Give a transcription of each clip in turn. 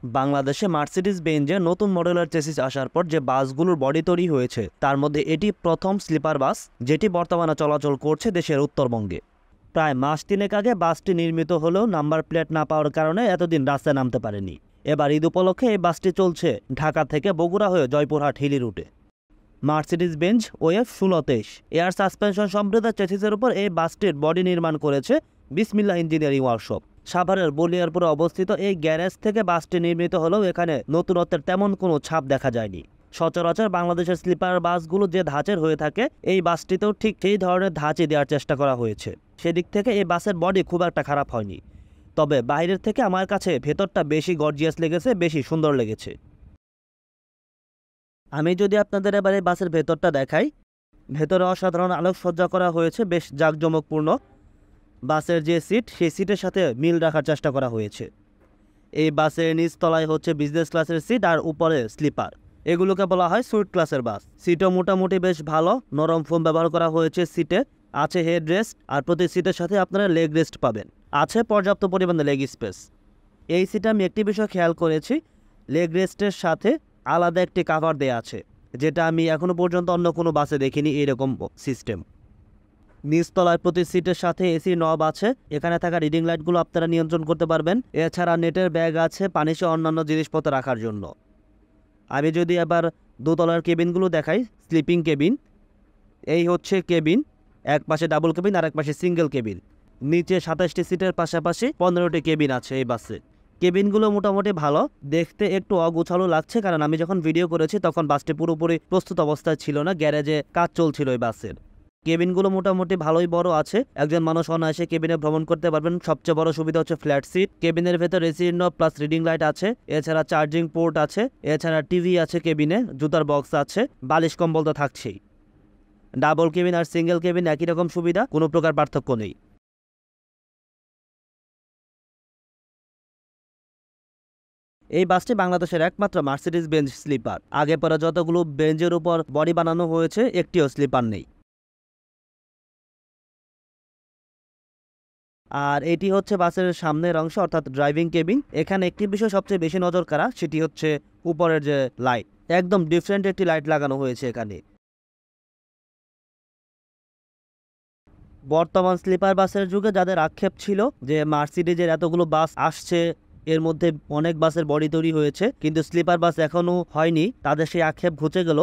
বাংলাদেশে মার্সিডিজ বেঞ্জের নতুন মডেলের চেসিস আসার পর যে বাসগুলোর বডি তৈরি হয়েছে তার মধ্যে এটি প্রথম স্লিপার বাস, যেটি বর্তমানে চলাচল করছে দেশের উত্তরবঙ্গে। প্রায় মাস তিনেক আগে বাসটি নির্মিত হলেও নাম্বার প্লেট না পাওয়ার কারণে এতদিন রাস্তায় নামতে পারেনি। এবার ঈদ উপলক্ষে এই বাসটি চলছে ঢাকা থেকে বগুড়া হয়ে জয়পুরহাট হিলি রুটে। Mercedes Benz wave 1623 air suspension সমৃদ্ধ চেসিসের উপর এই বাসটির বডি নির্মাণ করেছে বিসমিল্লাহ ইঞ্জিনিয়ারিং ওয়ার্কশপ। সাভারের বলিয়ারপুরে অবস্থিত এই গ্যারেজ থেকে বাসটি নির্মিত হলেও এখানে নতুনত্বের তেমন কোনো ছাপ দেখা যায়নি। সচরাচর বাংলাদেশের স্লিপার বাসগুলো যে ধাঁচের হয়ে থাকে, এই বাসটিতেও ঠিক সেই ধরনের ধাঁচই দেওয়ার চেষ্টা করা হয়েছে। সেদিক থেকে এই বাসের বডি খুব একটা খারাপ হয়নি, তবে বাইরের থেকে আমার কাছে ভেতরটা বেশি গর্জিয়াস লেগেছে, বেশি সুন্দর লেগেছে। আমি যদি আপনাদের এবার এই বাসের ভেতরটা দেখাই, ভেতরে অসাধারণ আলোকসজ্জা করা হয়েছে, বেশ জাঁকজমকপূর্ণ। বাসের যে সিট, সেই সিটের সাথে মিল রাখার চেষ্টা করা হয়েছে। এই বাসের নিচতলায় হচ্ছে বিজনেস ক্লাসের সিট আর উপরে স্লিপার, এগুলোকে বলা হয় সুইট ক্লাসের বাস। সিটও মোটামুটি বেশ ভালো, নরম ফোম ব্যবহার করা হয়েছে সিটে। আছে হেড রেস্ট, আর প্রতি সিটের সাথে আপনারা লেগ রেস্ট পাবেন। আছে পর্যাপ্ত পরিমাণে লেগ স্পেস। এই সিটে আমি একটি বিষয় খেয়াল করেছি, লেগ রেস্টের সাথে আলাদা একটি কাভার দেওয়া আছে, যেটা আমি এখনও পর্যন্ত অন্য কোনো বাসে দেখিনি এরকম সিস্টেম। নিচতলায় প্রতি সিটের সাথে এসি নব আছে, এখানে থাকা রিডিং লাইটগুলো আপনারা নিয়ন্ত্রণ করতে পারবেন। এছাড়া নেটের ব্যাগ আছে পানিসহ অন্যান্য জিনিসপত্র রাখার জন্য। আমি যদি এবার দোতলার কেবিনগুলো দেখাই, স্লিপিং কেবিন, এই হচ্ছে কেবিন, এক পাশে ডাবল কেবিন আর এক পাশে সিঙ্গেল কেবিন। নিচে 27টি সিটের পাশাপাশি 15টি কেবিন আছে এই বাসে। কেবিনগুলো মোটামুটি ভালো, দেখতে একটু অগোছালো লাগছে, কারণ আমি যখন ভিডিও করেছি তখন বাসটি পুরোপুরি প্রস্তুত অবস্থায় ছিল না, গ্যারেজে কাজ চলছিল এই বাসের। কেবিনগুলো মোটামুটি ভালোই বড় আছে, একজন মানুষ অনায়াসে কেবিনে ভ্রমণ করতে পারবেন। সবচেয়ে বড় সুবিধা হচ্ছে ফ্ল্যাট সিট। কেবিনের ভেতর এসি নব প্লাস রিডিং লাইট আছে, এছাড়া চার্জিং পোর্ট আছে, এছাড়া টিভি আছে কেবিনে, জুতার বক্স আছে, বালিশ কম্বল তো থাকছেই। ডাবল কেবিন আর সিঙ্গেল কেবিন একই রকম সুবিধা, কোনো প্রকার পার্থক্য নেই। এই বাসটি বাংলাদেশের একমাত্র মার্সিডিজ বেঞ্জ স্লিপার। আগে পরে যতগুলো বেঞ্জের উপর বডি বানানো হয়েছে, একটিও স্লিপার নেই। আর এটি হচ্ছে বাসের সামনের অংশ, অর্থাৎ ড্রাইভিং কেবিন। এখানে একটি বিষয় সবচেয়ে বেশি নজর কাড়া, সেটি হচ্ছে উপরের যে লাইট, একদম ডিফারেন্ট একটি লাইট লাগানো হয়েছে এখানে। বর্তমান স্লিপার বাসের যুগে যাদের আক্ষেপ ছিল যে মার্সিডিজের এতগুলো বাস আসছে, এর মধ্যে অনেক বাসের বডি তৈরি হয়েছে কিন্তু স্লিপার বাস এখনও হয়নি, তাদের সেই আক্ষেপ ঘুচে গেল।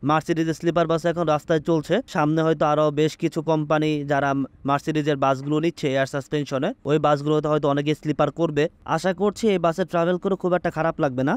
মার্সিডিজের স্লিপার বাস এখন রাস্তায় চলছে। সামনে হয়তো আরও বেশ কিছু কোম্পানি যারা মার্সিডিজের বাসগুলো নিচ্ছে এয়ার সাসপেনশনে, ওই বাসগুলোতে হয়তো অনেকে স্লিপার করবে। আশা করছি এই বাসে ট্রাভেল করে খুব একটা খারাপ লাগবে না।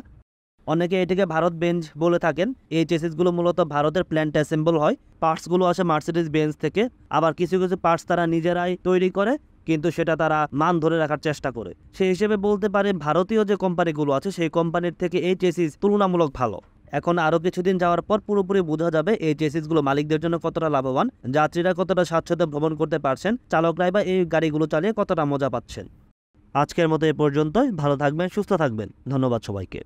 অনেকে এটিকে ভারত বেঞ্জ বলে থাকেন। এই চেসিসগুলো মূলত ভারতের প্ল্যান্ট অ্যাসেম্বল হয়, পার্টসগুলো আসে মার্সিডিজ বেঞ্জ থেকে। আবার কিছু কিছু পার্টস তারা নিজেরাই তৈরি করে, কিন্তু সেটা তারা মান ধরে রাখার চেষ্টা করে। সেই হিসেবে বলতে পারে ভারতীয় যে কোম্পানিগুলো আছে সেই কোম্পানির থেকে এই চেসিস তুলনামূলক ভালো। এখন আরও কিছুদিন যাওয়ার পর পুরোপুরি বোঝা যাবে এই চেসিসগুলো মালিকদের জন্য কতটা লাভবান, যাত্রীরা কতটা স্বাচ্ছন্দ্যে ভ্রমণ করতে পারছেন, চালকরাই বা এই গাড়িগুলো চালিয়ে কতটা মজা পাচ্ছেন। আজকের মতো এ পর্যন্তই। ভালো থাকবেন, সুস্থ থাকবেন। ধন্যবাদ সবাইকে।